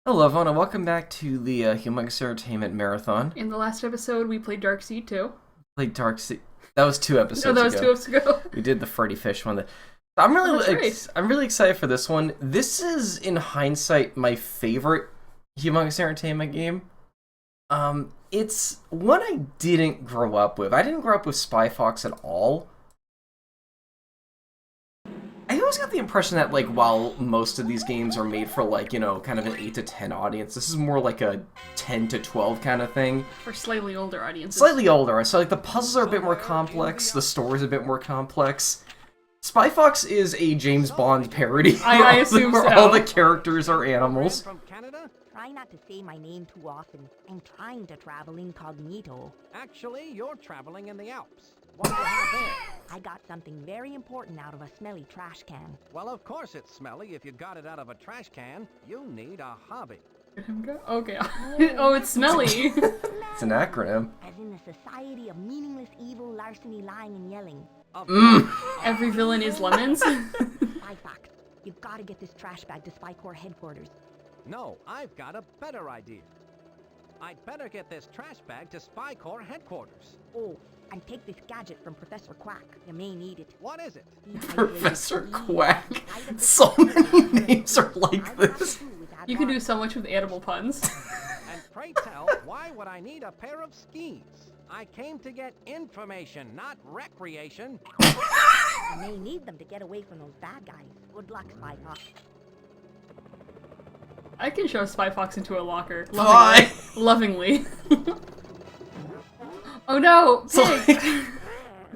Hello, everyone, and welcome back to the Humongous Entertainment Marathon. In the last episode, we played Dark Seed 2. Played Dark Seed. That was 2 episodes ago. No, that was 2 episodes ago. We did the Freddy Fish one. I'm really, right. I'm really excited for this one. This is, in hindsight, my favorite Humongous Entertainment game. It's one I didn't grow up with. I didn't grow up with Spy Fox at all. I always got the impression that, like, while most of these games are made for, like, you know, kind of an 8 to 10 audience, this is more like a 10 to 12 kind of thing. For slightly older audiences. Slightly older. So, like, the puzzles are a bit more complex, the story's a bit more complex. Spy Fox is a James Bond parody. I assume where so. all the characters are animals. From Canada? Try not to say my name too often. I'm trying to travel incognito. Actually, you're traveling in the Alps. What do you have there? I got something very important out of a smelly trash can. Well, of course it's smelly. If you got it out of a trash can, you need a hobby. Let him go? Okay. Oh, it's smelly. It's an acronym. As in the Society of Meaningless Evil, Larceny, Lying, and Yelling. Every villain is lemons. Spy Fox, you've got to get this trash bag to Spy Corps headquarters. No, I've got a better idea. I'd better get this trash bag to Spy Corps headquarters. Oh, and take this gadget from Professor Quack. You may need it. What is it? Professor Quack. So many names are like this. You can do so much with animal puns. And pray tell, why would I need a pair of skis? I came to get information, not recreation. You may need them to get away from those bad guys. Good luck, Spy Fox. I can shove Spy Fox into a locker. Why? Lovingly. Oh no! Pig!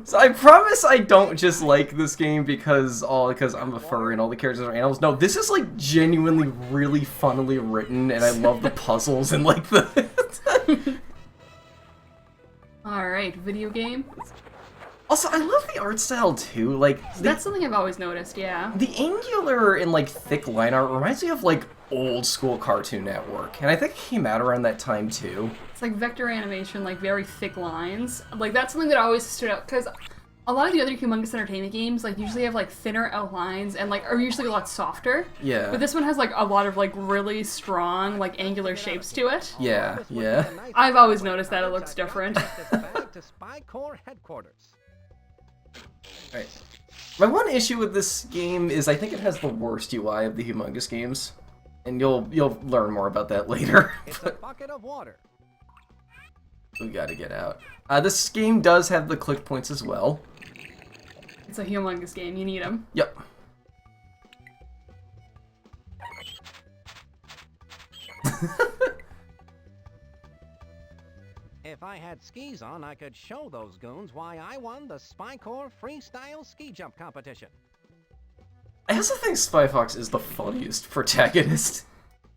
So I promise I don't just like this game because I'm a furry and all the characters are animals. No, this is like genuinely really funnily written, and I love the puzzles and like the. Alright, video game. Also, I love the art style too. Like That's something I've always noticed, yeah. the angular and like thick line art reminds me of like old school Cartoon Network, and I think it came out around that time too. It's like vector animation, like very thick lines. Like that's something that always stood out, because a lot of the other Humongous Entertainment games like usually have like thinner outlines and like are usually a lot softer. Yeah. But this one has like a lot of like really strong like angular shapes to it. Yeah, This would be yeah. a nice I've always noticed that it looks different. Get this bag to Spy Corps headquarters. Right. My one issue with this game is I think it has the worst UI of the Humongous games, and you'll learn more about that later. It's a bucket of water. We gotta get out. This game does have the click points as well. It's a humongous game, you need them. Yep. If I had skis on, I could show those goons why I won the Spy Corps Freestyle Ski Jump Competition. I also think Spy Fox is the funniest protagonist.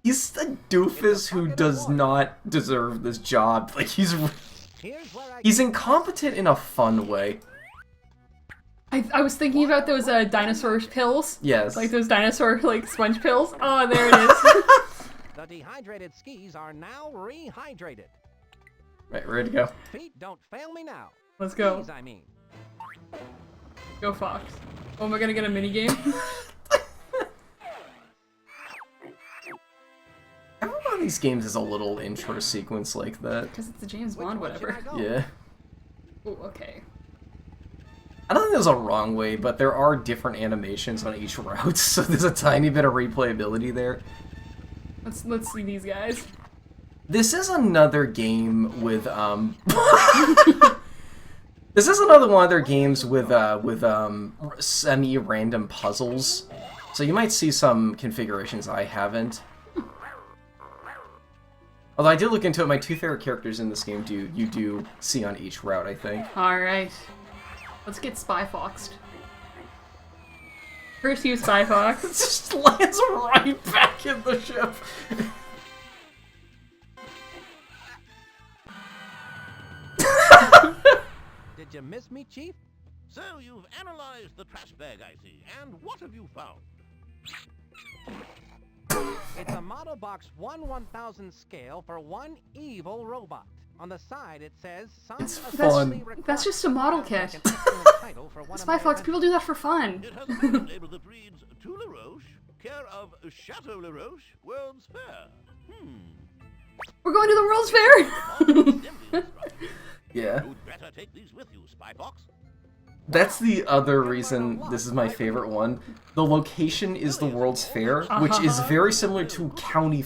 He's a doofus who does not deserve this job. Like Here's where I he's incompetent in a fun way. I was thinking about those dinosaur pills. Yes. Like those dinosaur like sponge pills. Oh, there it is. The dehydrated skis are now rehydrated. Right, ready to go. Feet, don't fail me now. Let's go. Skis, I mean. Go Fox. Oh, am I gonna get a mini game? Every one of these games has a little intro sequence like that. Because it's a James Which Bond, one should whatever. I go? Yeah. Oh, okay. I don't think there's a wrong way, but there are different animations on each route, so there's a tiny bit of replayability there. Let's see these guys. This is another game with This is another one of their games with semi-random puzzles. So you might see some configurations I haven't. Although I did look into it, my two favorite characters in this game you do see on each route, I think. Alright. Let's get Spy Foxed. First you, Spy Fox. It just lands right back in the ship. Did you miss me, Chief? So you've analyzed the trash bag, I see. And what have you found? It's a model box 1/1000 scale for one evil robot. On the side it says some It's assembly fun. required. That's just a model Sounds kit. like an excellent title for one of Spy my Fox, people do that for fun. It has a label that reads, To LaRoche, care of Chateau Laroche, World's Fair. We're going to the World's Fair! Assembly instructions. Yeah. You'd better take these with you, Spyfox. That's the other reason this is my favorite one. The location is the World's Fair, which is very similar to a county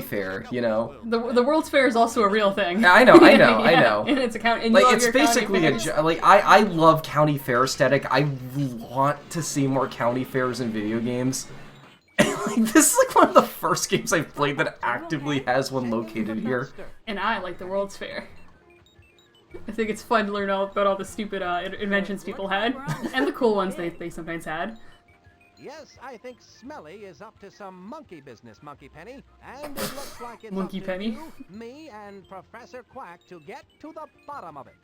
fair, you know. The World's Fair is also a real thing. I know. And it's a and Like, you love it's your county basically fairs. I love county fair aesthetic. I want to see more county fairs in video games. And, like, this is like one of the first games I've played that actively has one located here. And I like the World's Fair. I think it's fun to learn all about all the stupid inventions people had, and the cool ones they sometimes had. Yes, I think Smelly is up to some monkey business, Monkey Penny. And it looks like it's Monkey up to Penny? you, me, and Professor Quack to get to the bottom of it.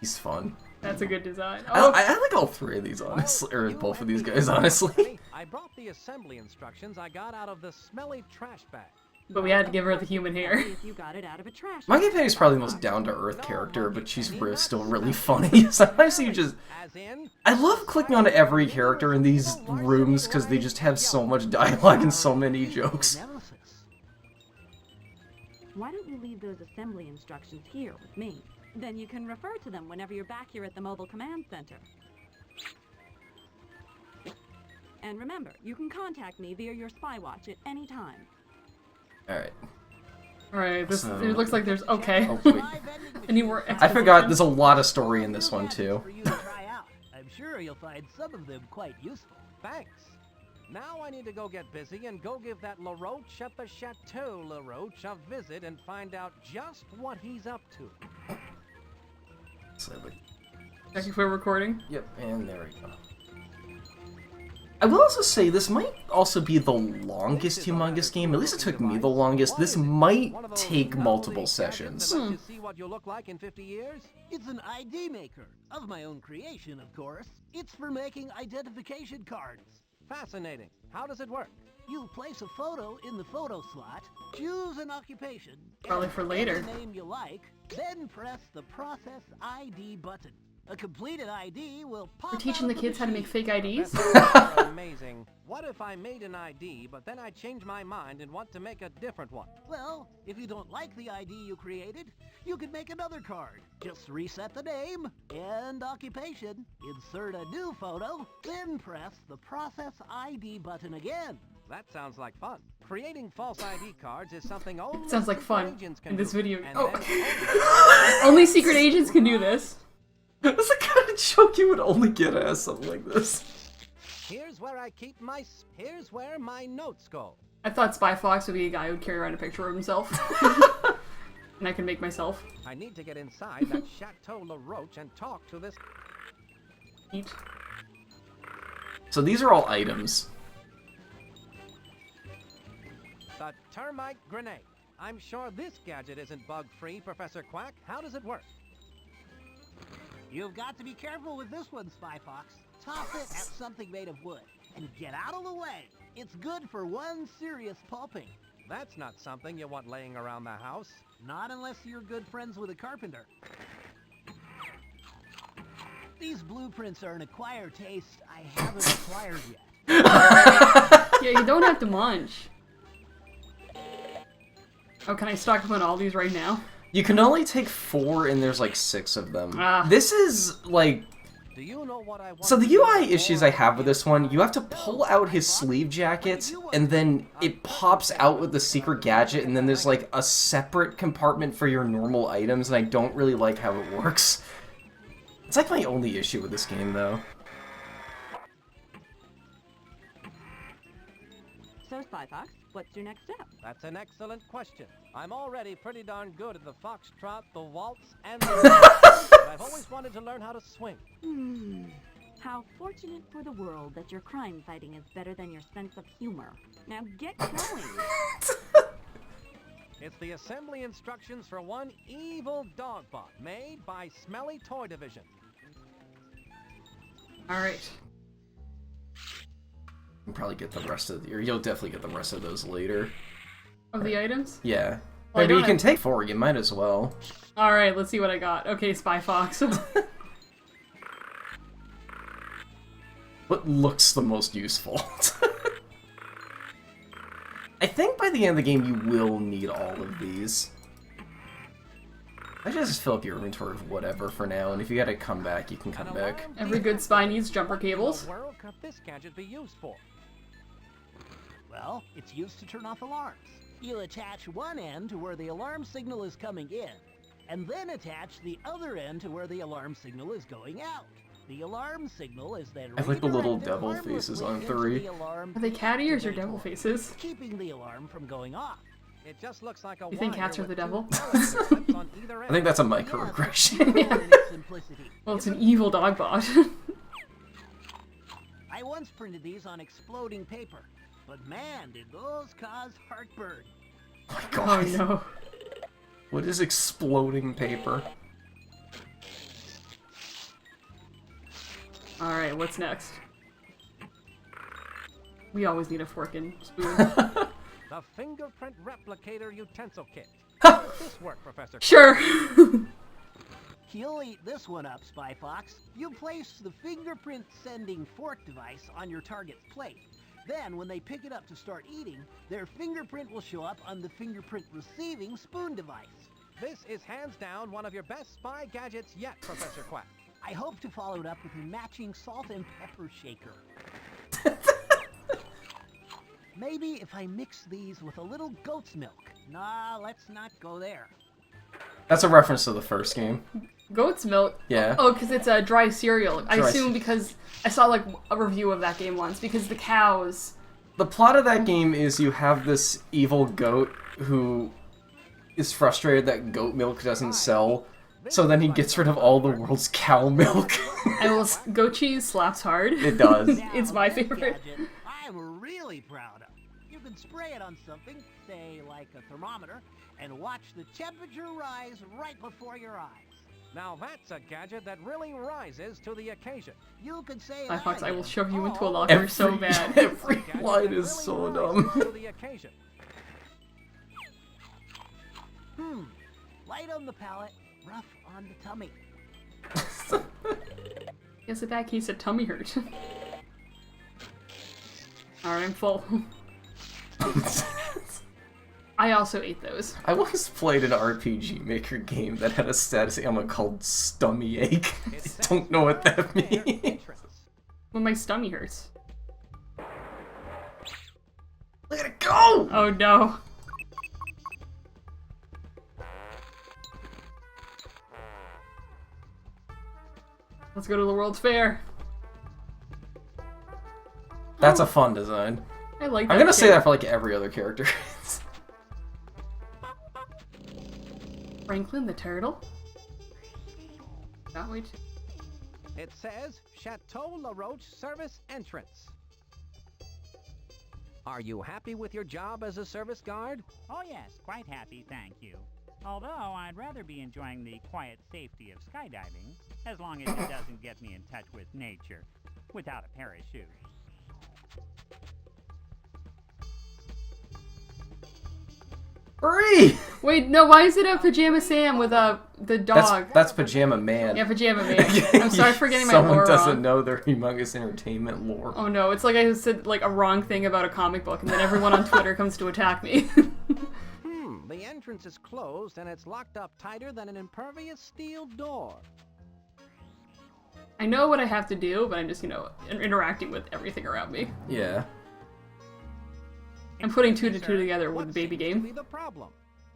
He's fun. That's a good design. I Oh, like all three of these, honestly, or You both of and these me guys, both, honestly. Penny. I brought the assembly instructions I got out of the Smelly trash bag. but we had to give her the human hair. If you got it out of a trash. Monkey Penny's probably the most down-to-earth character, but she's still really funny. Sometimes you just... As in, I love clicking onto every character in these rooms because they just have so much dialogue and so many jokes. Why don't you leave those assembly instructions here with me? Then you can refer to them whenever you're back here at the Mobile Command Center. And remember, you can contact me via your spy watch at any time. Alright. Alright, this So- it looks like there's okay. Oh, wait. Any more I forgot there's a lot of story in this one, too. For you to try out. I'm sure you'll find some of them quite useful. thanks. Now I need to go get busy and go give that LaRoche at the Chateau LaRoche a visit and find out just what he's up to. Check if we're recording. Yep, and there we go. I will also say this might also be the longest Humongous game. At least it took me the longest. This might take multiple sessions. To see what you'll look like in 50 years? It's an ID maker. Of my own creation, of course. It's for making identification cards. Fascinating. How does it work? You place a photo in the photo slot, choose an occupation, Probably and for pick later. a name you like, then press the Process ID button. A completed ID will pop We're teaching out the kids how to make machine. fake IDs? That's amazing. What if I made an ID, but then I change my mind and want to make a different one? Well, if you don't like the ID you created, you can make another card. Just reset the name and occupation, insert a new photo, then press the Process ID button again. That sounds like fun. Creating false ID cards is something only sounds like secret fun agents can in this do. video. And Oh. then Only secret agents can do this. That's the kind of joke you would only get at something like this. here's where I keep my. Here's where my notes go. I thought Spy Fox would be a guy who'd carry around a picture of himself. And I can make myself I need to get inside that Chateau LaRoche and talk to this. eat. So these are all items. The termite grenade. I'm sure this gadget isn't bug-free, Professor Quack. How does it work? You've got to be careful with this one, Spy Fox. Toss it at something made of wood and get out of the way. It's good for one serious pulping. That's not something you want laying around the house. Not unless you're good friends with a carpenter. These blueprints are an acquired taste I haven't acquired yet. Yeah, you don't have to munch. Oh, can I stock up on all these right now? You can only take 4 and there's like 6 of them. Ah. This is like... Do you know what I want? So the to do UI before issues I have with this one, you have to pull out his sleeve jacket, and then it pops out with the secret gadget, and then there's like a separate compartment for your normal items, and I don't really like how it works. It's like my only issue with this game, though. So, Spy Fox, what's your next step? That's an excellent question. I'm already pretty darn good at the foxtrot, the waltz, and the but I've always wanted to learn how to swing. How fortunate for the world that your crime fighting is better than your sense of humor. Now get going. It's the assembly instructions for one evil dog bot made by Smelly Toy Division. Alright. You can probably get the rest of or you'll definitely get the rest of those later. Of the items? Yeah. Well, I Maybe you don't can have- take 4, you might as well. Alright, let's see what I got. Okay, Spy Fox. what looks the most useful. I think by the end of the game you will need all of these. I just fill up your inventory with whatever for now, and if you gotta come back, you can come back. Every good spy needs jumper cables. What world could this gadget be used for? Well, it's used to turn off alarms. You attach one end to where the alarm signal is coming in, and then attach the other end to where the alarm signal is going out. The alarm signal is then I like the little redirected devil faces on harmlessly into 3. the alarm Are they cat ears or devil activator, faces? keeping the alarm from going off. It just looks like a You think wire cats are with the two devil? television clips on either I end. think that's a Yeah, microaggression. that's cool in its simplicity. Well, it's an evil dog bot. I once printed these on exploding paper, but man, did those cause heartburn. Oh my Oh god. no. What is exploding paper? Alright, what's next? We always need a fork and spoon. The fingerprint replicator utensil kit. How does this work, Professor? Sure! You'll eat this one up, Spy Fox. You place the fingerprint sending fork device on your target's plate. Then, when they pick it up to start eating, their fingerprint will show up on the fingerprint receiving spoon device. This is hands down one of your best spy gadgets yet, Professor Quack. I hope to follow it up with a matching salt and pepper shaker. Maybe if I mix these with a little goat's milk. Nah, let's not go there. That's a reference to the first game. Goat's milk? Yeah. Oh, because it's a dry cereal. I Dry assume because I saw like a review of that game once, because the cows... The plot of that game is you have this evil goat who is frustrated that goat milk doesn't sell, so then he gets rid of all the world's cow milk. Goat cheese slaps hard. It does. It's my Now, this favorite. gadget I'm really proud of. You can spray it on something, say like a thermometer, and watch the temperature rise right before your eyes. Now that's a gadget that really rises to the occasion. You could say My Fox, that I will again. shove you into a locker so bad. Every Gadget line that is really so rises dumb. to the occasion. Light on the palate, rough on the tummy. It's a bad case of tummy hurt. Alright, I'm full. I also ate those. I once played an RPG Maker game that had a status ailment called Stummy Ache. I don't know what that means. Entrance. When my stomach hurts. Let it go! Oh no. Let's go to the World's Fair. That's a fun design. I like that. I'm gonna say kid. that for like every other character. Franklin the Turtle? That way too. It says Chateau LaRoche Service Entrance. Are you happy with your job as a service guard? Oh yes, quite happy, thank you. Although I'd rather be enjoying the quiet safety of skydiving, as long as it doesn't get me in touch with nature, without a parachute. Free! Wait, no, why is it a Pajama Sam with the dog? That's Pajama Man. Yeah, Pajama Man. I'm sorry for getting my Someone lore doesn't wrong. know their humongous entertainment lore. Oh no, it's like I said like a wrong thing about a comic book and then everyone on Twitter comes to attack me. The entrance is closed and it's locked up tighter than an impervious steel door. I know what I have to do, but I'm just, interacting with everything around me. Yeah. I'm putting two to two together with What the baby seems to be game. the problem?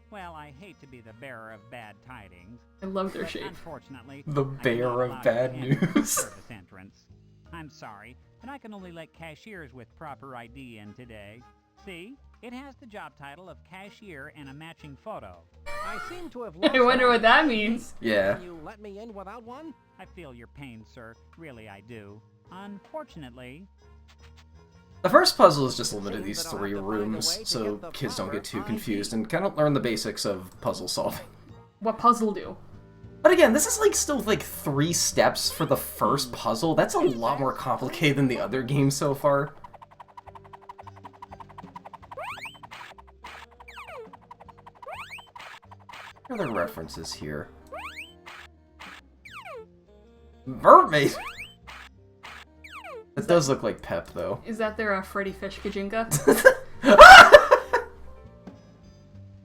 Well, I hate to be the bearer of bad tidings, I love their but shape. unfortunately, The I'm bearer not of allowed bad to enter the news. service entrance. I'm sorry, but I can only let cashiers with proper ID in today. See? It has the job title of cashier and a matching photo. I seem to have lost I wonder my what that ID. means. Yeah. Can you let me in without one? I feel your pain, sir. Really, I do. Unfortunately, The first puzzle is just limited to Seems these that I'll 3 have to find a rooms, way to so get the kids don't get too proper confused ID. and kind of learn the basics of puzzle solving. What puzzle do? But again, this is still 3 steps for the first puzzle. That's a lot more complicated than the other games so far. What are the references here? Mermaid! That does look like Pep, though. Is that their Freddy Fish Kajinka?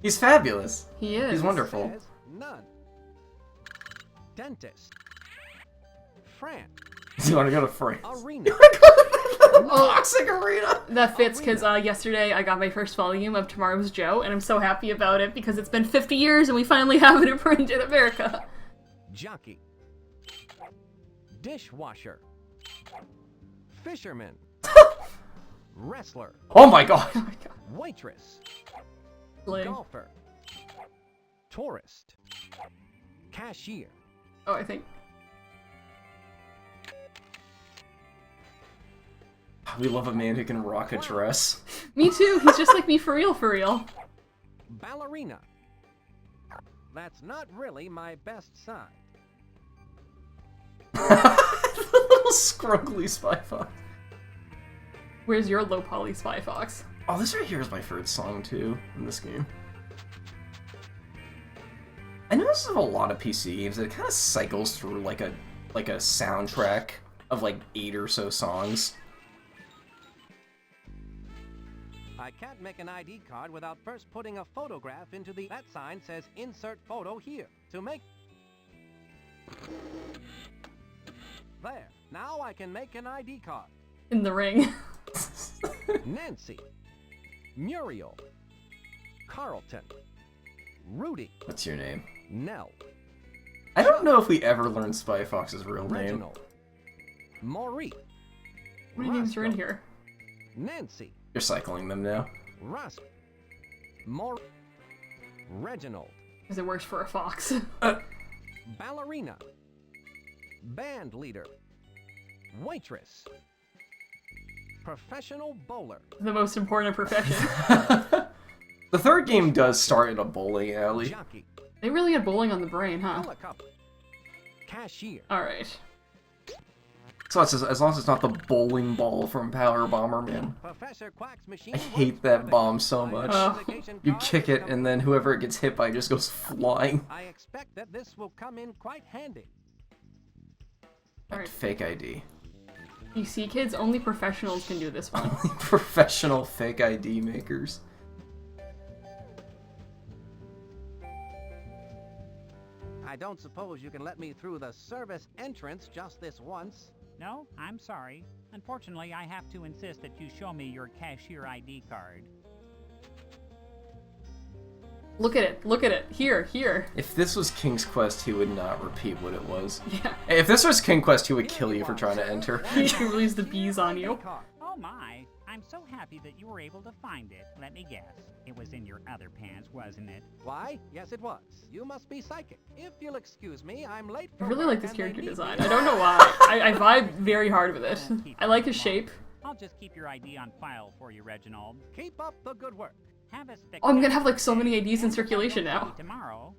He's fabulous. He is. He's wonderful. Says none. Dentist. France. Do you want to go to France? Arena. Boxing arena! That fits because yesterday I got my first volume of Tomorrow's Joe, and I'm so happy about it because it's been 50 years and we finally have it in print in America. Jockey. Dishwasher. Fisherman. Wrestler. Oh my god! Oh my god. Waitress. Lame. Golfer. Tourist. Cashier. Oh, I think. We love a man who can rock a dress. Me too. He's just like me for real, for real. Ballerina. That's not really my best side. The little scruggly spy fox. Where's your low poly Spy Fox? Oh, this right here is my favorite song too in this game. I notice with a lot of PC games that it kind of cycles through like a soundtrack of like 8 or so songs. I can't make an ID card without first putting a photograph into the... That sign says insert photo here. To make... There. Now I can make an ID card. In the ring. Nancy. Muriel. Carlton. Rudy. What's your name? Nell. I don't know if we ever learned Spy Fox's real name. Reginald. Maury. How many names are in Roscoe. here? Nancy. You're cycling them now. Russ. Reginald. Because it works for a fox. Ballerina. Band leader. Waitress. Professional bowler. The most important profession. The third game does start in a bowling alley. Jockey. They really had bowling on the brain, huh? Helicopter. Cashier. Alright. So it's as long as it's not the bowling ball from Power Bomberman. Professor Quack's machine. I hate that bomb so much. You kick it, and then whoever it gets hit by just goes flying. I expect that this will come in quite handy. Alright. Fake ID. You see, kids, only professionals can do this one. Professional fake ID makers. I don't suppose you can let me through the service entrance just this once. No, I'm sorry. Unfortunately, I have to insist that you show me your cashier ID card. Look at it. Look at it. Here, here. If this was King's Quest, he would not repeat what it was. Yeah. If this was King Quest, he would kill you for trying to enter. He can release the bees on you. Oh my, I'm so happy that you were able to find it. Let me guess. It was in your other pants, wasn't it? Why? Yes, it was. You must be psychic. If you'll excuse me, I'm late I for really work like this and they character need design. me. I don't know why. I vibe very hard with it. I like his shape. I'll just keep your ID on file for you, Reginald. Keep up the good work. Have a Oh, I'm gonna have like so many IDs in circulation now. Tomorrow.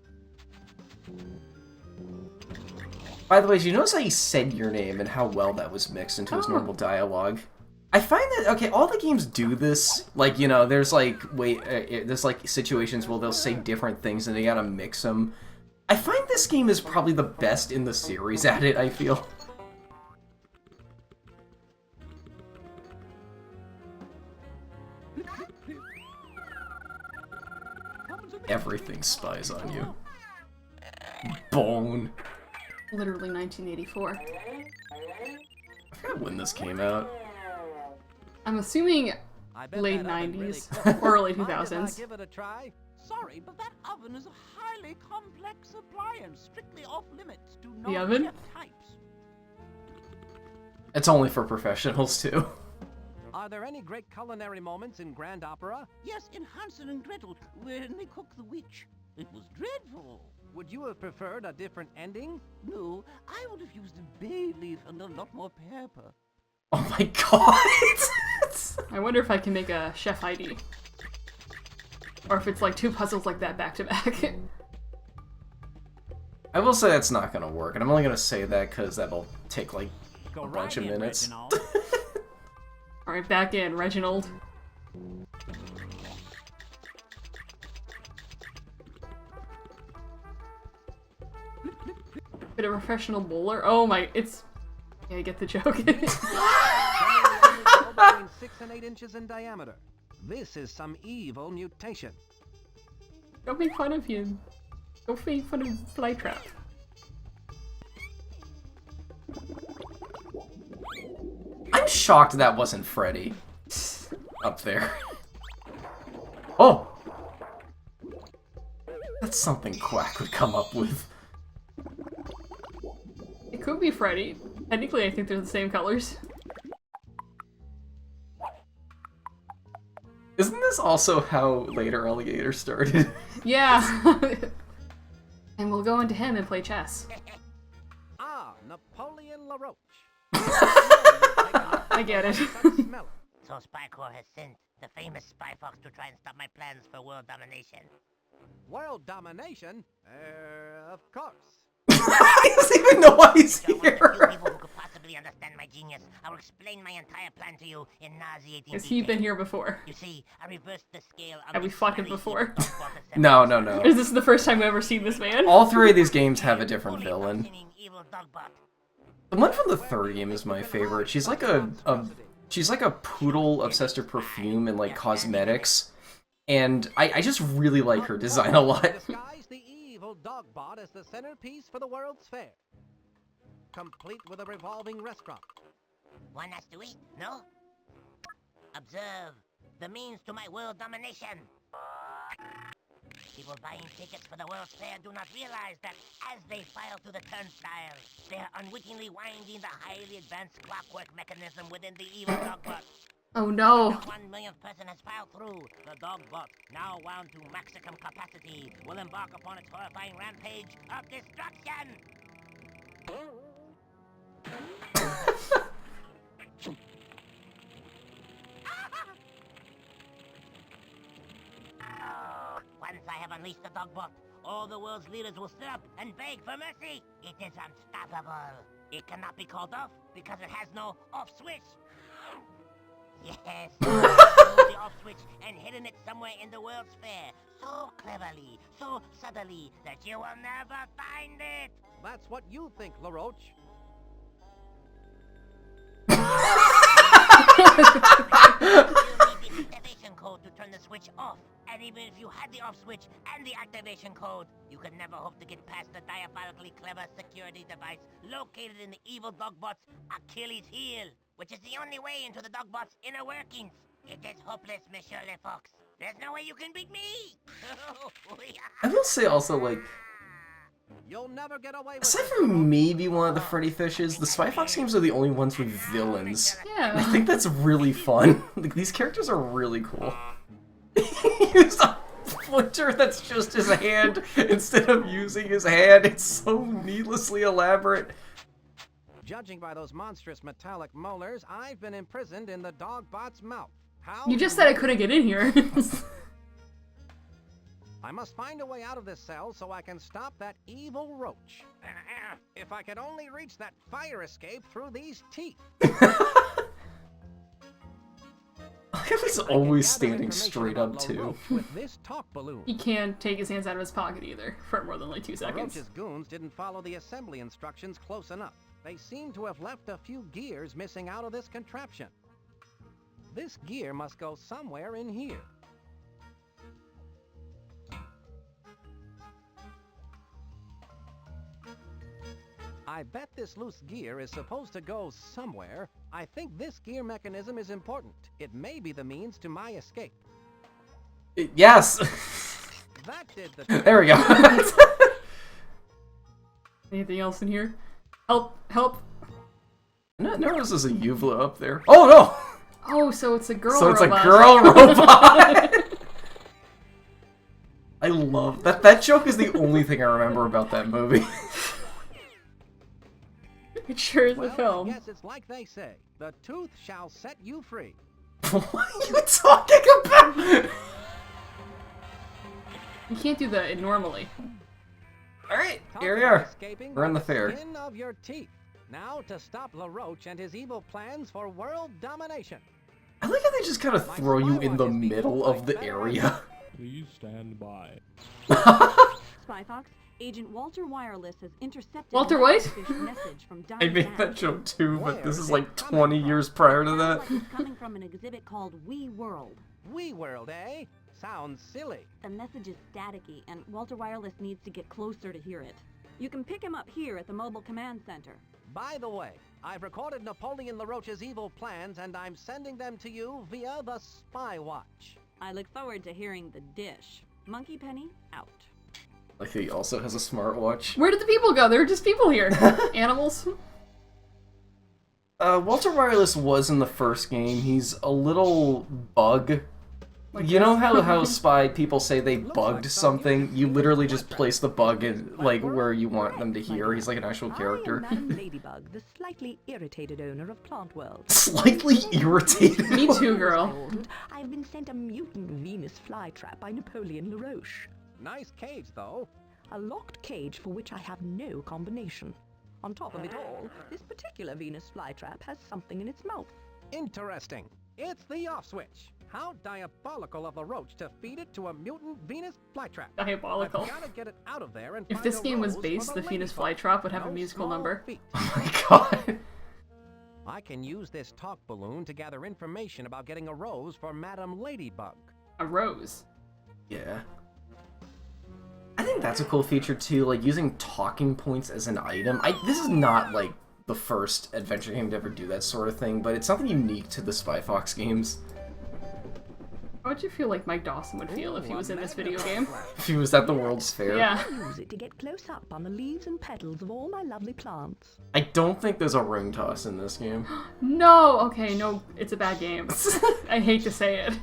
By the way, did you notice how he said your name and how well that was mixed into his normal dialogue? I find that, okay, all the games do this. Like, you know, there's like, there's like situations where they'll say different things and they gotta mix them. I find this game is probably the best in the series at it, I feel. Everything spies on you. Bone. Literally 1984. I forgot when this came out. I'm assuming I bet late that oven really 90s cooks. or early Mind if I 2000s. give it a try? Sorry, but that oven is a highly complex appliance, strictly off limits to The oven? non-chef types. It's only for professionals, too. Are there any great culinary moments in Grand Opera? Yes, in Hansel and Gretel, when they cook the witch. It was dreadful. Would you have preferred a different ending? No, I would have used a bay leaf and a lot more pepper. Oh my god! I wonder if I can make a chef ID. Or if it's like two puzzles like that back to back. I will say that's not gonna work, and I'm only gonna say that because that'll take like Go a bunch right of in, minutes. Reginald. Alright, back in, Reginald. Bit of a professional bowler. Oh my, it's... Yeah, I get the joke. between 6 and 8 inches in diameter. This is some evil mutation. Don't make fun of him. Don't make fun of Flytrap. I'm shocked that wasn't Freddy. Up there. Oh! That's something Quack would come up with. It could be Freddy. Technically, I think they're the same colors. Isn't this also how later Alligator started? Yeah. And we'll go into him and play chess. Ah, Napoleon LaRoche. I get it. So Spycore has sent the famous Spy Fox to try and stop my plans for world domination. World domination? Of course. I don't even know why he's If you're one of the few here. people who could possibly understand my genius, I will explain my entire plan to you in nauseating Has he detail. been here before? You see, I reversed the scale on Have we this fought him very before? evil dog assembly. No, no, no. Is this the first time we've ever seen this man? All three of these games have a different Fully villain. functioning evil dogbot. The one from the third game is my favorite. She's like a poodle obsessed with perfume and like cosmetics, and I just really like her design a lot. Disguise the evil dogbot as the centerpiece for the World's Fair. Complete with a revolving restaurant. Want us to eat, no? Observe the means to my world domination. People buying tickets for the World's Fair do not realize that as they file through the turnstile, they are unwittingly winding the highly advanced clockwork mechanism within the evil dogbot. Oh no. The 1 millionth person has filed through. The dogbot, now wound to maximum capacity, will embark upon its horrifying rampage of destruction. Once I have unleashed the dogbot, all the world's leaders will sit up and beg for mercy. It is unstoppable. It cannot be called off because it has no off switch. Yes, the off switch and hidden it somewhere in the World's Fair, so cleverly, so subtly that you will never find it. That's what you think, LaRoche. You need the activation code to turn the switch off. And even if you had the off switch and the activation code, you could never hope to get past the diabolically clever security device located in the evil dogbot's Achilles heel, which is the only way into the dogbot's inner workings. It is hopeless, Monsieur Le Fox. There's no way you can beat me. I will say also, like, You'll never get away with aside this, from maybe one of the Freddy Fishes, the Spy Fox games are the only ones with villains. I Yeah. think that's really fun. Like, these characters are really cool. He used a flincher that's just his hand instead of using his hand. It's so needlessly elaborate. Judging by those monstrous metallic molars, I've been imprisoned in the dogbot's mouth. How? You just said I couldn't get in here. I must find a way out of this cell so I can stop that evil roach. If I could only reach that fire escape through these teeth. He's always standing straight up, too. With this talk balloon. He can't take his hands out of his pocket either for more than like 2 seconds. LaRoche's goons didn't follow the assembly instructions close enough. They seem to have left a few gears missing out of this contraption. This gear must go somewhere in here. I bet this loose gear is supposed to go somewhere. I think this gear mechanism is important. It may be the means to my escape. Yes! That did the There we go. Anything else in here? Help! Help! No, there's a Uvula up there. Oh no! Oh, so it's a girl So it's robot. a girl robot! I love that. That joke is the only thing I remember about that movie. It sure is the Well, film. I guess it's like they say. The tooth shall set you free. What are you talking about? You can't do that normally. Alright, Talk here we about are. escaping We're in by the fair. Skin of your teeth. Now to stop LaRoche and his evil plans for world domination. I like how they just kind of throw you in the middle of the area. Please stand by. Spy Fox, Agent Walter Wireless has intercepted Walter a White? fish message from I Dark made Land. that joke too, but this is Where like is it coming 20 from? years prior to Sounds that. like it's coming from an exhibit called We World. We World, eh? Sounds silly. The message is staticky, and Walter Wireless needs to get closer to hear it. You can pick him up here at the Mobile Command Center. By the way, I've recorded Napoleon LaRoche's evil plans, and I'm sending them to you via the Spy Watch. I look forward to hearing the dish. Monkey Penny, out. Like he also has a smartwatch. Where did the people go? There were just people here. Animals. Walter Wireless was in the first game. He's a little bug. Like You know this? how spy people say they bugged something? You literally just place the bug in, like, where you want them to hear. He's like an actual character. I am Madam Ladybug, the slightly irritated owner of Plant World. Slightly irritated. Me too, girl. I've been sent a mutant Venus flytrap by Napoleon LaRoche. Nice cage, though. A locked cage for which I have no combination. On top of it all, this particular Venus flytrap has something in its mouth. Interesting. It's the off switch. How diabolical of LaRoche to feed it to a mutant Venus flytrap. Diabolical. I've gotta get it out of there and If find this a game was rose based, for the the Venus ladybug. flytrap would have a No musical small number. feat. Oh my god. I can use this talk balloon to gather information about getting a rose for Madam Ladybug. A rose. Yeah. I think that's a cool feature too, like using talking points as an item. This is not like the first adventure game to ever do that sort of thing, but it's something unique to the Spy Fox games. How would you feel like Mike Dawson would feel if he was in this video game? If he was at the World's Fair. Yeah. Use it to get close up on the leaves and petals of all my lovely plants. I don't think there's a ring toss in this game. No! Okay, no, it's a bad game. I hate to say it.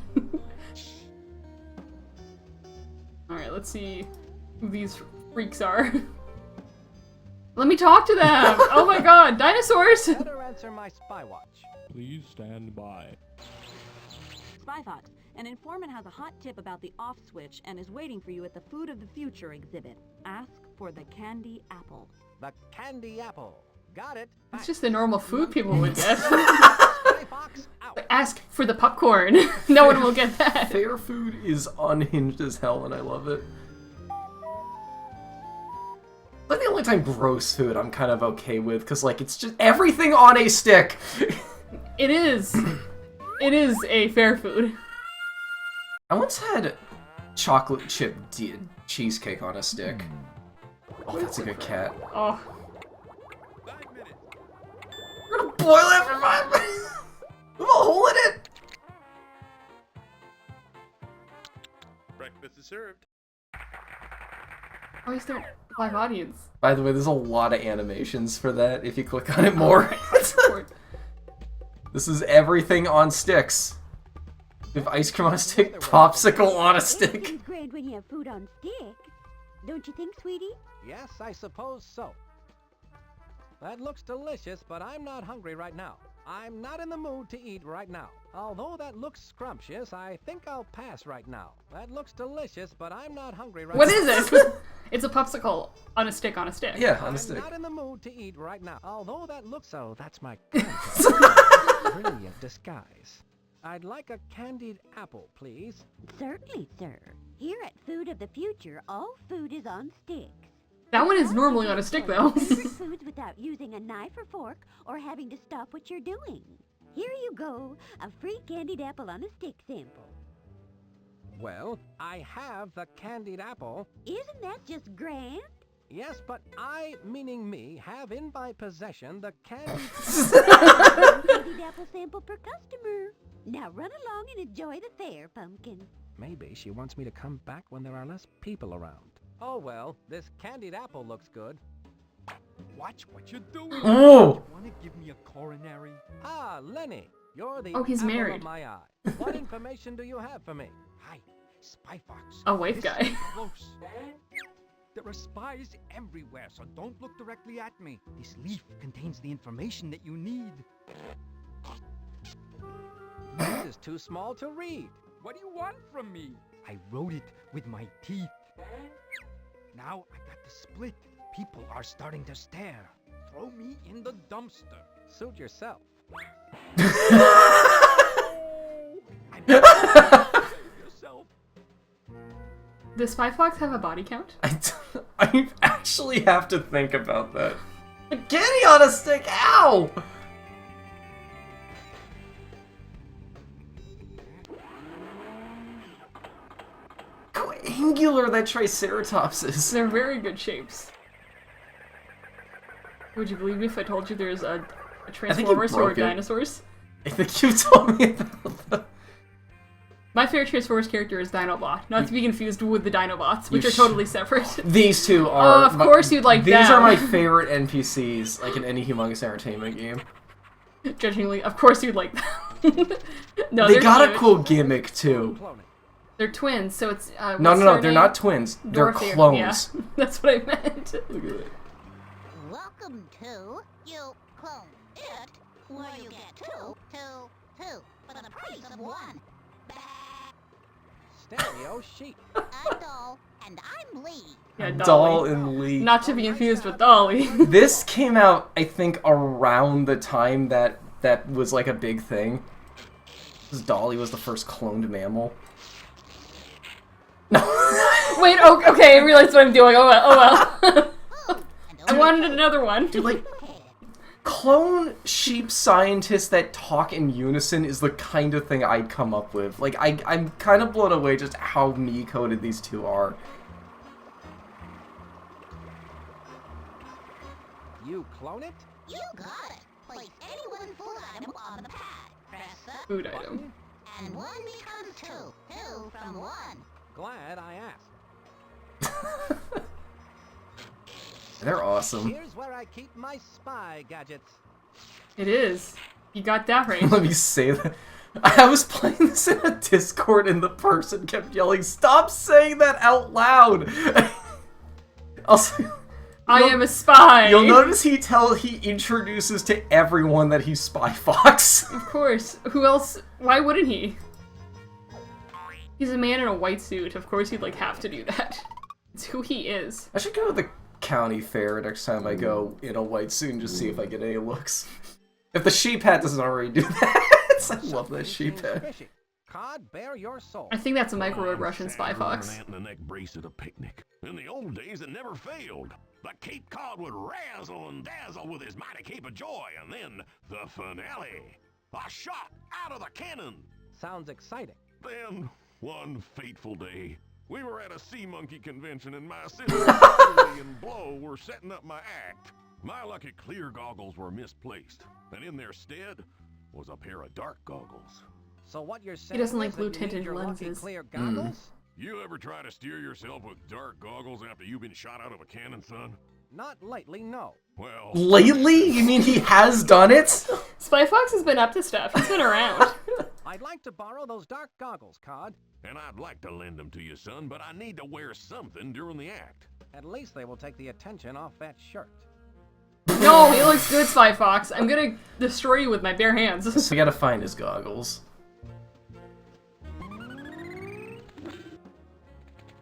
Alright, let's see who these freaks are. Let me talk to them! Oh my god, dinosaurs! Better answer my spy watch. Please stand by. Spy Fox, an informant has a hot tip about the off switch and is waiting for you at the Food of the Future exhibit. Ask for the candy apple. The candy apple. Got it. It's just the normal food people would get. Spy Fox out. Ask for the popcorn. No one will get that. Fair food is unhinged as hell, and I love it. Like the only time gross food I'm kind of okay with, because like it's just everything on a stick. It is. It is a fair food. I once had chocolate chip cheesecake on a stick. Oh, that's a good cat. Oh. We're gonna boil it for 5 minutes. With a hole in it. Breakfast is served. Why is there live audience? By the way, there's a lot of animations for that if you click on it more. This is everything on sticks. We have ice cream on a stick, popsicle on a stick. Everything's great when you have food on stick. Don't you think, sweetie? Yes, I suppose so. That looks delicious, but I'm not hungry right now. I'm not in the mood to eat right now. Although that looks scrumptious, I think I'll pass right now. That looks delicious, but I'm not hungry right now. What is it? It's a popsicle on a stick on a stick. Yeah, on a I'm stick. not in the mood to eat right now. Although that looks so, that's my brilliant disguise. I'd like a candied apple, please. Certainly, sir. Here at Food of the Future, all food is on sticks. That one is normally on a stick, though. Favorite foods without using a knife or fork or having to stop what you're doing. Here you go, a free candied apple on a stick sample. Well, I have the candied apple. Isn't that just grand? Yes, but I, meaning me, have in my possession the candied... Candied apple sample per customer. Now run along and enjoy the fair, Pumpkin. Maybe she wants me to come back when there are less people around. Oh well, this candied apple looks good. Watch what you're doing. Oh! Wanna give me a coronary? Ah, Lenny, you're the Oh, he's apple married. of my eye. What information do you have for me? Hi, Spy Fox. A wife Listen guy. Close. There are spies everywhere, so don't look directly at me. This leaf contains the information that you need. This is too small to read. What do you want from me? I wrote it with my teeth. Now I got to split. People are starting to stare. Throw me in the dumpster. Suit yourself. I'm yourself. Does Spy Fox have a body count? I actually have to think about that. A kitty on a stick, ow! How angular that Triceratops is. They're very good shapes. Would you believe me if I told you there's a Transformers who are broke it. dinosaurs? I think you told me about that. My favorite Transformers character is Dinobot, not to be confused with the Dinobots, which You are totally separate. These two are... Of course you'd like These them. are my favorite NPCs, like in any Humongous Entertainment game. Judgingly, of course you'd like them. No, They they're got cute. a cool gimmick, too. They're twins, so it's No, they're not twins. They're Dorothea. clones. Yeah, that's what I meant. Look at it. Welcome to You Clone It, where you get two for the price of one. Stereo sheep. I'm Doll, and I'm Lee. Yeah, Doll and Lee. Not to be confused with Dolly. This came out, I think, around the time that was like a big thing. Because Dolly was the first cloned mammal. No. Wait, okay, I realized what I'm doing. Oh well. I wanted another one. Dude, like, clone sheep scientists that talk in unison is the kind of thing I'd come up with. Like, I'm kind of blown away just how me-coded these two are. You clone it? You got it. Place any one food item on the pad. Press the Food item. and one becomes two. Two from one. Glad I asked. They're awesome. Here's where I keep my spy gadgets. It is. You got that right. Let me say that. I was playing this in a Discord and the person kept yelling, "Stop saying that out loud!" Also, I am a spy. You'll notice he introduces to everyone that he's Spy Fox. Of course. Who else? Why wouldn't he? He's a man in a white suit. Of course he'd like have to do that. It's who he is. I should go to the county fair next time I go in a white suit and just see if I get any looks. If the sheep hat doesn't already do that. I love that sheep hat. Cod, bear your soul. I think that's a microaggression, Spy Fox. An ant in the neck brace at a picnic. In the old days, it never failed. The Cape Cod would razzle and dazzle with his mighty cape of joy, and then the finale. A shot out of the cannon. Sounds exciting. Then, one fateful day, we were at a sea monkey convention and my assistant Billy and Blow were setting up my act. My lucky clear goggles were misplaced, and in their stead was a pair of dark goggles. So what you're saying doesn't like is that you need blue-tinted your lucky lenses. clear goggles? You ever try to steer yourself with dark goggles after you've been shot out of a cannon, son? Not lately, no. Well... Lately? You mean he has done it? Spy Fox has been up to stuff. He's been around. I'd like to borrow those dark goggles, Cod. And I'd like to lend them to you, son, but I need to wear something during the act. At least they will take the attention off that shirt. No, he looks good, Spy Fox. I'm gonna destroy you with my bare hands. So we gotta find his goggles.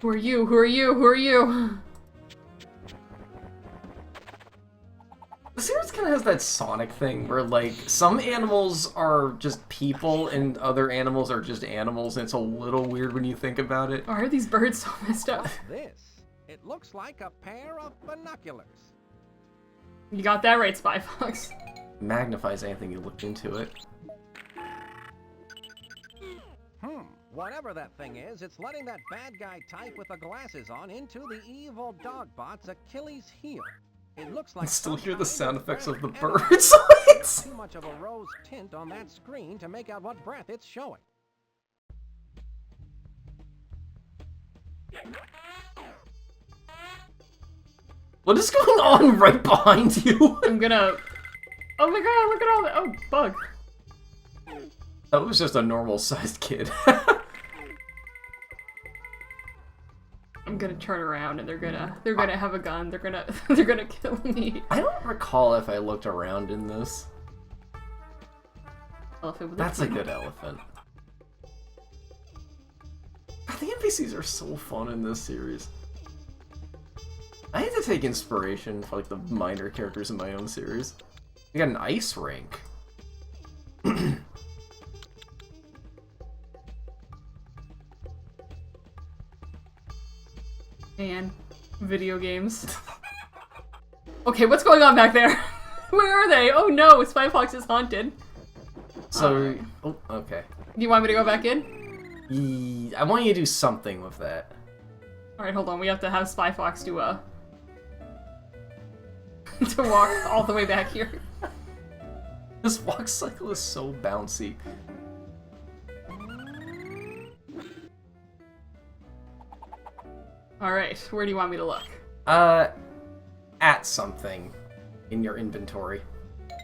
Who are you? Who are you? Who are you? The series kind of has that Sonic thing where, like, some animals are just people and other animals are just animals, and it's a little weird when you think about it. Why are these birds so messed up? This, it looks like a pair of binoculars. You got that right, Spy Fox. Magnifies anything you looked into it. Whatever that thing is, it's letting that bad guy type with the glasses on into the evil dogbot's Achilles heel. It looks like I still some hear the kind sound of effects of the breath birds. Too much of a rose tint on that screen to make out what breath it's showing. What is going on right behind you? I'm gonna... Oh my god, look at all that... Oh, bug. That was just a normal-sized kid. I'm gonna turn around and they're gonna have a gun. They're gonna kill me. I don't recall if I looked around in this. Elephant with That's a good elephant. The NPCs are so fun in this series. I had to take inspiration for like the minor characters in my own series. We got an ice rink. And video games. Okay, what's going on back there? Where are they? Oh no, Spy Fox is haunted. So, oh, okay. Do you want me to go back in? I want you to do something with that. Alright, hold on. We have to have Spy Fox do a... to walk all the way back here. This walk cycle is so bouncy. Alright, where do you want me to look? At something in your inventory.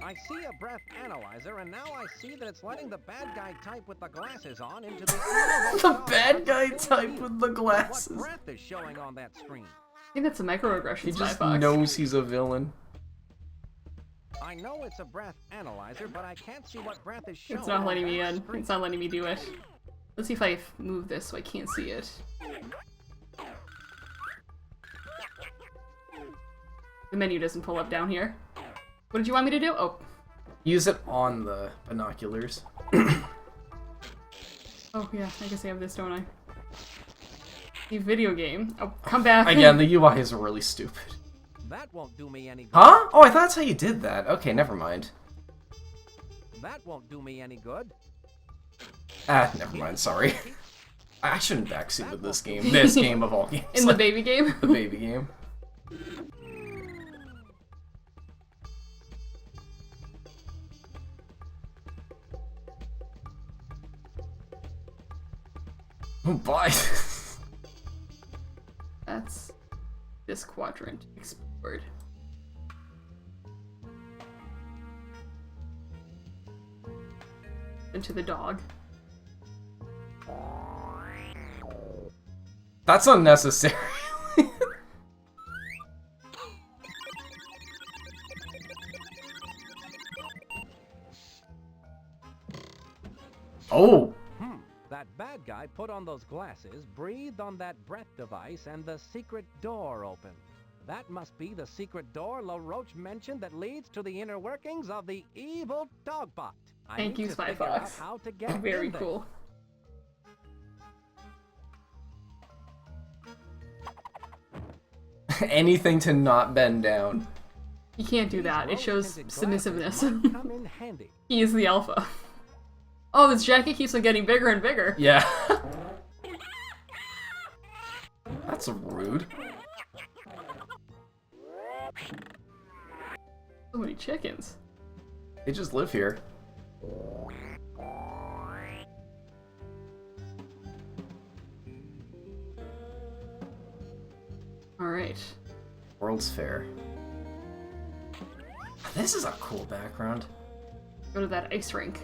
I see a breath analyzer, and now I see that it's letting the bad guy type with the glasses on into the... The bad guy type with the glasses. What breath is showing on that screen? I think that's a microaggression, He Spy just Fox. knows he's a villain. I know it's a breath analyzer, but I can't see what breath is showing. It's not letting on me that in. screen. It's not letting me do it. Let's see if I move this so I can't see it. The menu doesn't pull up down here. What did you want me to do? Oh. Use it on the binoculars. Oh, yeah. I guess I have this, don't I? The video game. Oh, come back. Again, the UI is really stupid. That won't do me any good. Huh? Oh, I thought that's how you did that. Okay, never mind. That won't do me any good. Ah, never mind, sorry. I shouldn't backseat with this game. This game of all games. In the baby game? The baby game. Oh, bye. That's this quadrant explored. Into the dog. That's unnecessary. Oh! That bad guy put on those glasses, breathed on that breath device, and the secret door opened. That must be the secret door LaRoche mentioned that leads to the inner workings of the evil Dogbot. Thank you, Spy Fox. How to get Very in there. cool. Anything to not bend down. You can't do that. It shows Rose-tinted submissiveness. glasses might come in handy. He is the alpha. Oh, this jacket keeps on getting bigger and bigger. Yeah. That's rude. So many chickens. They just live here. Alright. World's Fair. This is a cool background. Go to that ice rink.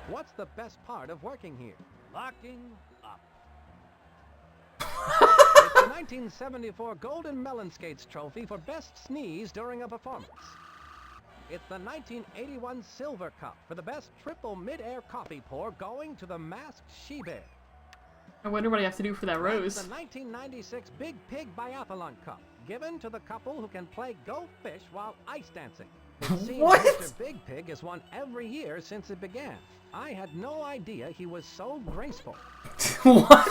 What's the best part of working here? Locking up. It's the 1974 Golden Melon Skates Trophy for Best Sneeze during a performance. It's the 1981 Silver Cup for the best triple mid-air coffee pour going to the Masked She-Bear. I wonder what I have to do for that It's rose. the 1996 Big Pig Biathlon Cup, given to the couple who can play Go Fish while ice dancing. It seems What? Mr. Big Pig has won every year since it began. I had no idea he was so graceful. What?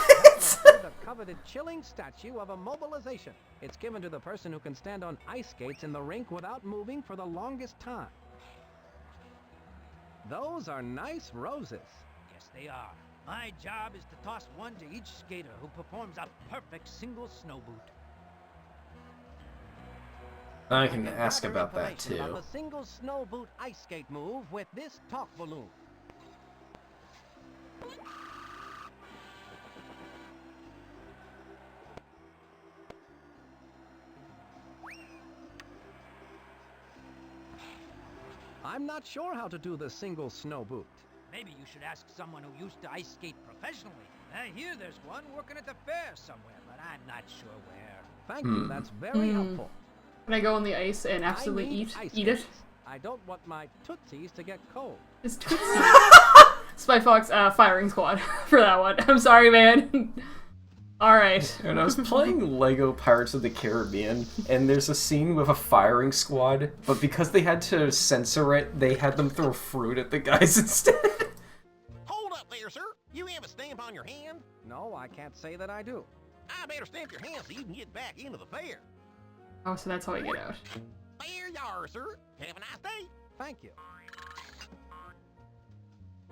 The coveted chilling statue of immobilization. It's given to the person who can stand on ice skates in the rink without moving for the longest time. Those are nice roses. Yes, they are. My job is to toss one to each skater who performs a perfect single snow boot. I can ask Gather about that information too. About the single snow boot ice skate move with this talk balloon. I'm not sure how to do the single snow boot. Maybe you should ask someone who used to ice skate professionally. I hear there's one working at the fair somewhere, but I'm not sure where. Thank you, that's very helpful. Can I go on the ice and absolutely I need ice eat it? skates. I don't want my tootsies to get cold. This Tootsie. Spy Fox firing squad for that one. I'm sorry, man. Alright. And I was playing Lego Pirates of the Caribbean, and there's a scene with a firing squad, but because they had to censor it, they had them throw fruit at the guys instead. Hold up there, sir. You have a stamp on your hand? No, I can't say that I do. I better stamp your hand so you can get back into the fair. Oh, so that's how I get out. There you are, sir. Have a nice day. Thank you.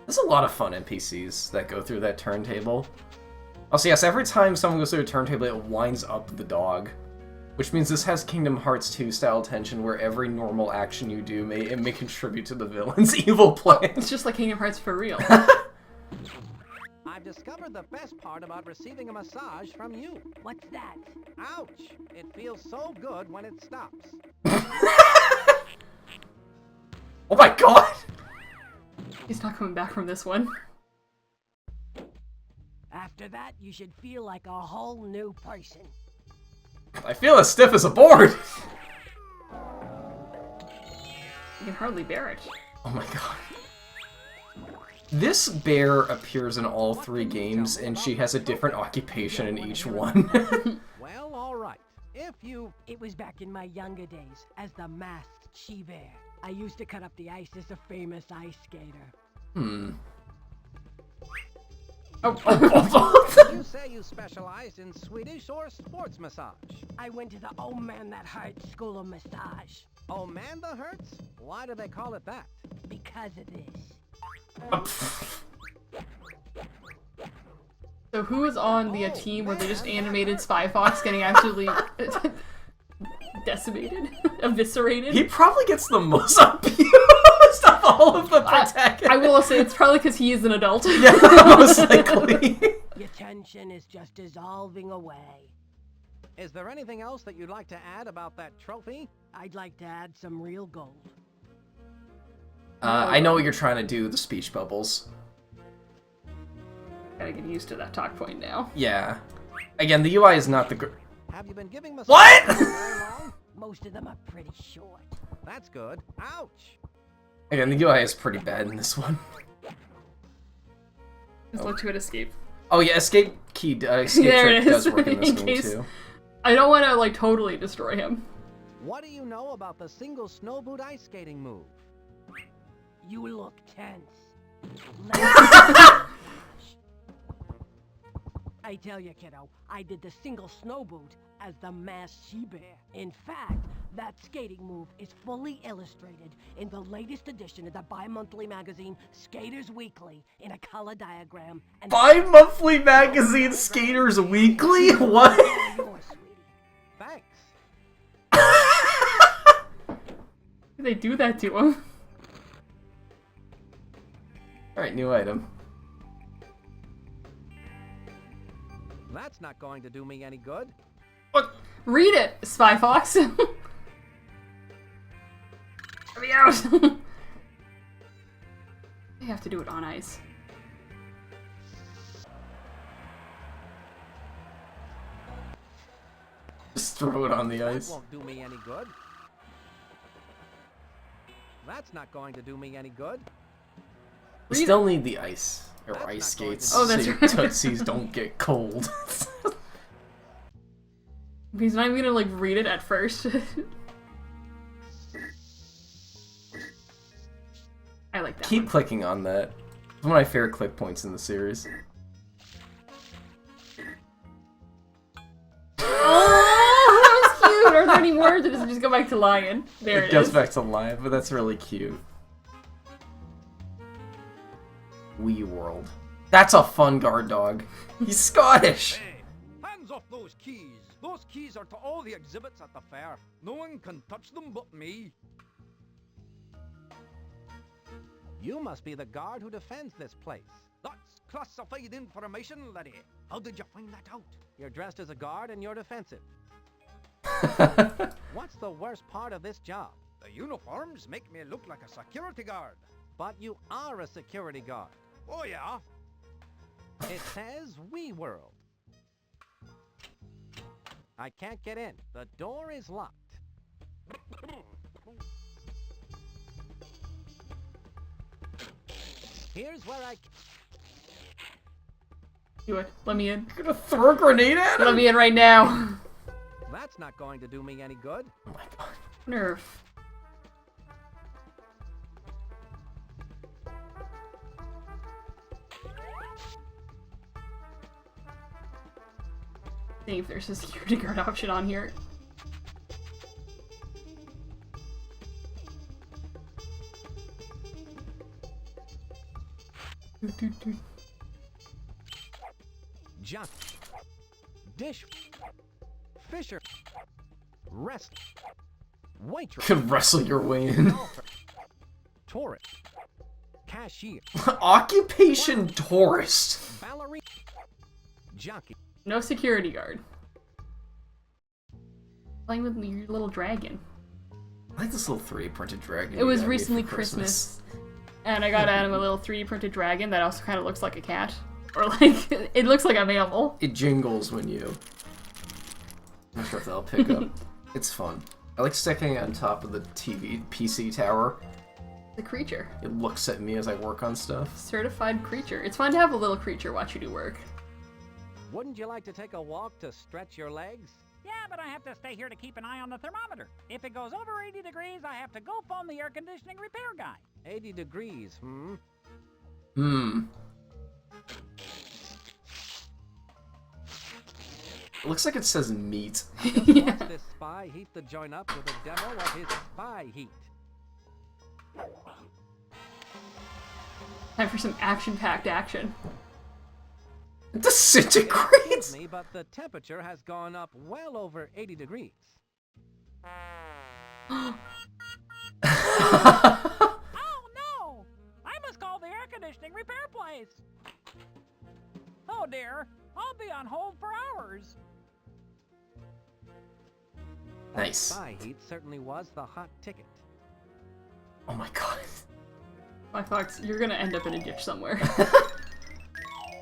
There's a lot of fun NPCs that go through that turntable. Also, yes, every time someone goes through a turntable, it winds up the dog. Which means this has Kingdom Hearts 2 style tension where every normal action you do may contribute to the villain's evil plan. It's just like Kingdom Hearts for real. I've discovered the best part about receiving a massage from you. What's that? Ouch! It feels so good when it stops. Oh my god! He's not coming back from this one. After that, you should feel like a whole new person. I feel as stiff as a board! You can hardly bear it. Oh my god. This bear appears in all 3 games, and she has a different occupation in each one. Well, alright. If you... It was back in my younger days as the masked She-Bear. I used to cut up the ice as a famous ice skater. You say you specialize in Swedish or sports massage? I went to the Oh Man That Hurts School of Massage. Oh man, that hurts? Why do they call it that? Because of this. So who was on the team where they just animated Spy Fox getting absolutely decimated? Eviscerated? He probably gets the most abused of all of the protagonists. I will say it's probably because he is an adult. Yeah, most likely. Your tension is just dissolving away. Is there anything else that you'd like to add about that trophy? I'd like to add some real gold. I know what you're trying to do, the speech bubbles. Gotta get used to that talk point now. Yeah. Again, the UI is not the Have you been giving massage What? for very long? Most of them are pretty short. That's good. Ouch! Again, the UI is pretty bad in this one. Just let you hit escape. Oh yeah, escape key, escape There trick it is. does work in this In game case- too. I don't want to, like, totally destroy him. What do you know about the single snow boot ice skating move? You look tense. I tell you, kiddo, I did the single snow boot as the masked She-Bear. In fact, that skating move is fully illustrated in the latest edition of the bi-monthly magazine Skaters Weekly in a color diagram. And Bi-monthly magazine Skaters Weekly? What? yours, sweetie. Thanks. They do that to him. Alright, new item. That's not going to do me any good. What? Read it, Spy Fox. Let me out. I have to do it on ice. Just throw it on the That ice. won't do me any good. That's not going to do me any good. We still need the ice. Or That's ice not going to skates. do Oh, that's so right. Tootsies don't get cold. He's not even gonna, like, read it at first. I like that Keep one. clicking on that. It's one of my favorite click points in the series. Oh, that was cute! Are there any words, or does it just go back to lion? There it goes is. back to live, but that's really cute. Wii World. That's a fun guard dog. He's Scottish. Hey, hands off those keys. Those keys are to all the exhibits at the fair. No one can touch them but me. You must be the guard who defends this place. That's classified information, laddie. How did you find that out? You're dressed as a guard and you're defensive. What's the worst part of this job? The uniforms make me look like a security guard. But you are a security guard. Oh yeah? It says Wii World. I can't get in. The door is locked. Here's where I... Do it. Let me in. You're gonna throw a grenade at him? Let me in right now. That's not going to do me any good. Oh my god. Nerf. See if there's a security guard option on here. Jock. Dish. Fisher. Rest. Waitress. Could wrestle your way in. Tourist. Cashier. Occupation tourist. Ballerina. Jockey. No security guard. Playing with your little dragon. I like this little 3D printed dragon. It was you got me recently for Christmas. And I got Adam a little 3D printed dragon that also kind of looks like a cat. Or like, it looks like a mammal. It jingles when you... I'm not sure if that'll pick up. It's fun. I like sticking it on top of the PC tower. The creature. It looks at me as I work on stuff. Certified creature. It's fun to have a little creature watch you do work. Wouldn't you like to take a walk to stretch your legs? Yeah, but I have to stay here to keep an eye on the thermometer. If it goes over 80 degrees, I have to go phone the air conditioning repair guy. 80 degrees, hmm? It looks like it says meat. Yeah. Watch this spy heat the joint up with a demo of his spy heat. Time for some action-packed action. It disintegrates! Excuse me, but the temperature has gone up well over 80 degrees. Oh no! I must call the air conditioning repair place. Oh dear, I'll be on hold for hours. Nice. Spy heat certainly was the hot ticket. Oh my god. My Fox, you're gonna end up in a ditch somewhere.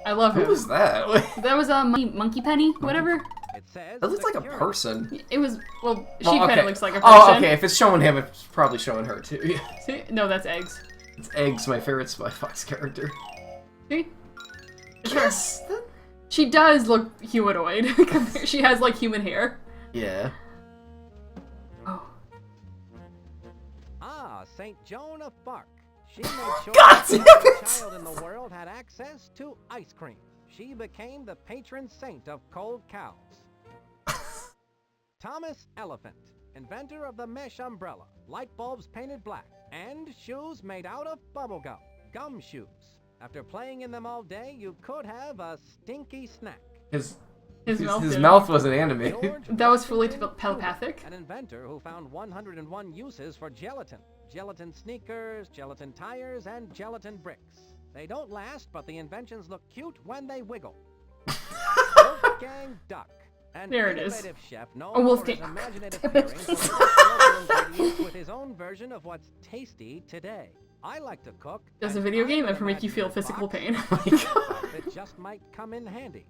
I love him. Who was that? That was Monkey Penny, whatever. It says That looks like a security. person. It was, well, she Well, kind okay. of looks like a person. Oh, okay. If it's showing him, it's probably showing her too. Yeah. See? No, that's Eggs. It's Eggs, my favorite Spy Fox character. See? It's Yes. her. She does look humanoid. She has, like, human hair. Yeah. Oh. Ah, St. Joan of Arc. She made sure God that damn every it! child in the world had access to ice cream. She became the patron saint of cold cows. Thomas Elephant, inventor of the mesh umbrella, light bulbs painted black, and shoes made out of bubblegum, gum shoes. After playing in them all day, you could have a stinky snack. His mouth His did. mouth wasn't animated. George That was fully Washington telepathic. Hoover, an inventor who found 101 uses for gelatin. Gelatin sneakers, gelatin tires, and gelatin bricks. They don't last, but the inventions look cute when they wiggle. Wolfgang Duck, an There it is. innovative chef known Oh, for his Wolfgang. imaginative Damn it. pairings of local ingredients with his own version of what's tasty today. I like to cook. Does a and video I game would ever make you feel imagine physical box pain? It just might come in handy.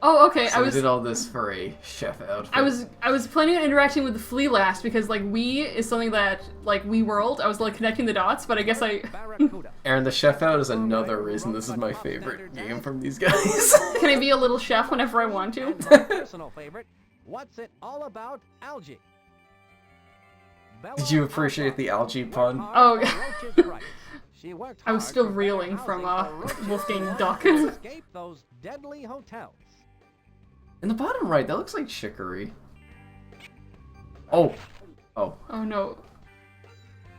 Oh, okay. So we did all this for a chef outfit. I was planning on interacting with the flea last because like Wii is something that like Wii World. I was like connecting the dots, but I guess I Barracuda. Aaron, the chef out is another reason this is my favorite game from these guys. can I be a little chef whenever I want to. And my personal favorite, what's it all about? Algae. Did you appreciate the algae pun? Oh, She worked I was hard still for better reeling housing from for roaches Wolfgang who Duck. wanted to escape those deadly hotels. In the bottom right, that looks like chicory. Oh. Oh. Oh no.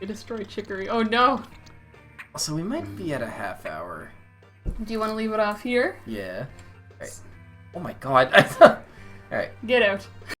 They destroyed Chicory. Oh no. So we might be at a half hour. Do you want to leave it off here? Yeah. Right. Oh my god. Alright. Get out.